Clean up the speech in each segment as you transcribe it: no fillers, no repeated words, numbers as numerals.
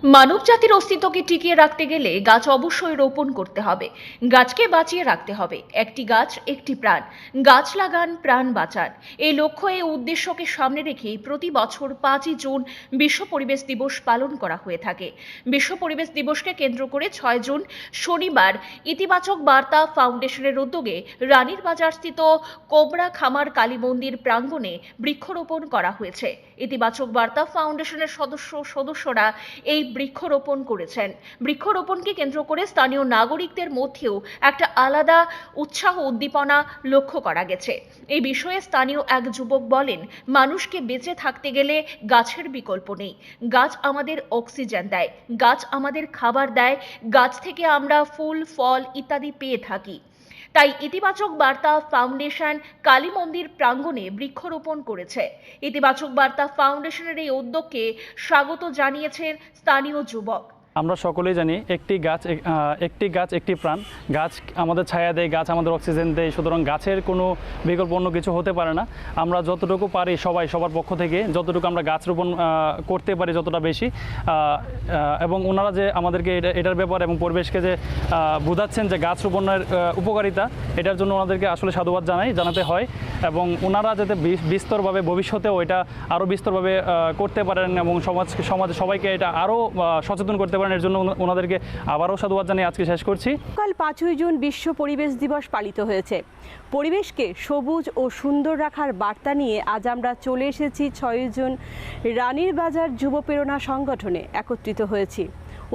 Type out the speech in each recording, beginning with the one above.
মানব জাতির অস্তিত্বকে টিকিয়ে রাখতে গেলে গাছ অবশ্যই রোপণ করতে হবে। গাছকে বাঁচিয়ে রাখতে হবে। একটি গাছ একটি প্রাণ। গাছ লাগান, প্রাণ বাঁচান। এই লক্ষ্য, এই উদ্দেশ্যকে সামনে রেখেই প্রতি বছর 5ই জুন বিশ্ব পরিবেশ দিবস পালন করা হয়ে থাকে। বিশ্ব পরিবেশ দিবসকে কেন্দ্র করে 6 জুন শনিবার ইতিবাচক বার্তা ফাউন্ডেশনের উদ্যোগে রানীর বাজারস্থিত কোবরা খামার কালী মন্দির প্রাঙ্গণে বৃক্ষরোপণ করা হয়েছে। ইতিবাচক বার্তা ফাউন্ডেশনের সদস্যরা এই বৃক্ষরোপণ করেছেন। বৃক্ষরোপণকে কেন্দ্র করে স্থানীয় নাগরিকদের মধ্যেও একটা আলাদা উৎসাহ উদ্দীপনা লক্ষ্য করা গেছে। এই বিষয়ে স্থানীয় এক যুবক বলেন, মানুষকে বেঁচে থাকতে গেলে গাছের বিকল্প নেই। গাছ আমাদের অক্সিজেন দেয়, গাছ আমাদের খাবার দেয়, গাছ থেকে আমরা ফুল, ফল ইত্যাদি পেয়ে থাকি। তাই ইতিবাচক বার্তা ফাউন্ডেশন কালী মন্দির প্রাঙ্গণে বৃক্ষরোপণ করেছে। ইতিবাচক বার্তা ফাউন্ডেশনের এই উদ্যোগকে স্বাগত জানিয়েছেন স্থানীয় যুবক। আমরা সকলেই জানি একটি গাছ একটি প্রাণ। গাছ আমাদের ছায়া দেয়, গাছ আমাদের অক্সিজেন দেয়, সুতরাং গাছের কোনো বিকল্প অন্য কিছু হতে পারে না। আমরা যতটুকু পারি সবার পক্ষ থেকে যতটুকু আমরা গাছ রোপণ করতে পারি যতটা বেশি, এবং ওনারা যে আমাদেরকে এটার ব্যাপারে এবং পরিবেশকে যে বোঝাচ্ছেন যে গাছ রোপণের উপকারিতা, এটার জন্য ওনাদেরকে আসলে সাধুবাদ জানাতে হয়। এবং ওনারা যাতে বিস্তরভাবে ভবিষ্যতেও এটা আরও বিস্তরভাবে করতে পারেন এবং সমাজে সবাইকে এটা আরও সচেতন করতে পারেন, এর জন্য ওনাদেরকে আবারও সাধুবাদ জানিয়ে আজকে শেষ করছি। কাল 5ই জুন বিশ্ব পরিবেশ দিবস পালিত হয়েছে। পরিবেশকে সবুজ ও সুন্দর রাখার বার্তা নিয়ে আজ আমরা চলে এসেছি 6ই জুন রানীর বাজার যুব প্রেরণা সংগঠনে একত্রিত হয়েছি।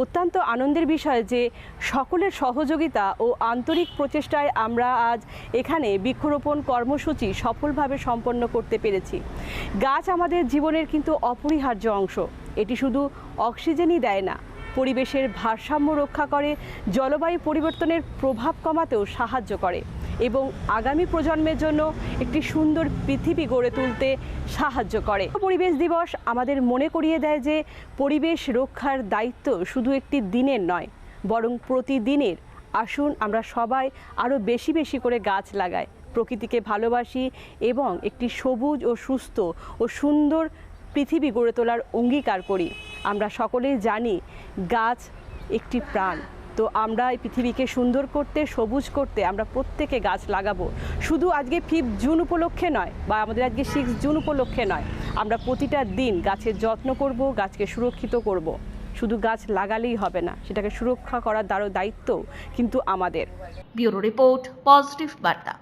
অত্যন্ত আনন্দের বিষয় যে সকলের সহযোগিতা ও আন্তরিক প্রচেষ্টায় আমরা আজ এখানে বৃক্ষরোপণ কর্মসূচি সফলভাবে সম্পন্ন করতে পেরেছি। গাছ আমাদের জীবনের কিন্তু অপরিহার্য অংশ। এটি শুধু অক্সিজেনই দেয় না, পরিবেশের ভারসাম্য রক্ষা করে, জলবায়ু পরিবর্তনের প্রভাব কমাতেও সাহায্য করে এবং আগামী প্রজন্মের জন্য একটি সুন্দর পৃথিবী গড়ে তুলতে সাহায্য করে। পরিবেশ দিবস আমাদের মনে করিয়ে দেয় যে পরিবেশ রক্ষার দায়িত্ব শুধু একটি দিনের নয়, বরং প্রতিদিনের। আসুন আমরা সবাই আরও বেশি বেশি করে গাছ লাগাই, প্রকৃতিকে ভালোবাসি এবং একটি সবুজ ও সুস্থ ও সুন্দর পৃথিবী গড়ে তোলার অঙ্গীকার করি। আমরা সকলেই জানি গাছ একটি প্রাণ। তো আমরা এই পৃথিবীকে সুন্দর করতে, সবুজ করতে আমরা প্রত্যেকে গাছ লাগাবো। শুধু আজকে 5 জুন উপলক্ষে নয় বা আমাদের আজকে 6 জুন উপলক্ষে নয়, আমরা প্রতিটা দিন গাছের যত্ন করব, গাছকে সুরক্ষিত করব। শুধু গাছ লাগালেই হবে না, সেটাকে সুরক্ষা করার দায়িত্ব কিন্তু আমাদের। ব্যুরো রিপোর্ট, পজিটিভ বার্তা।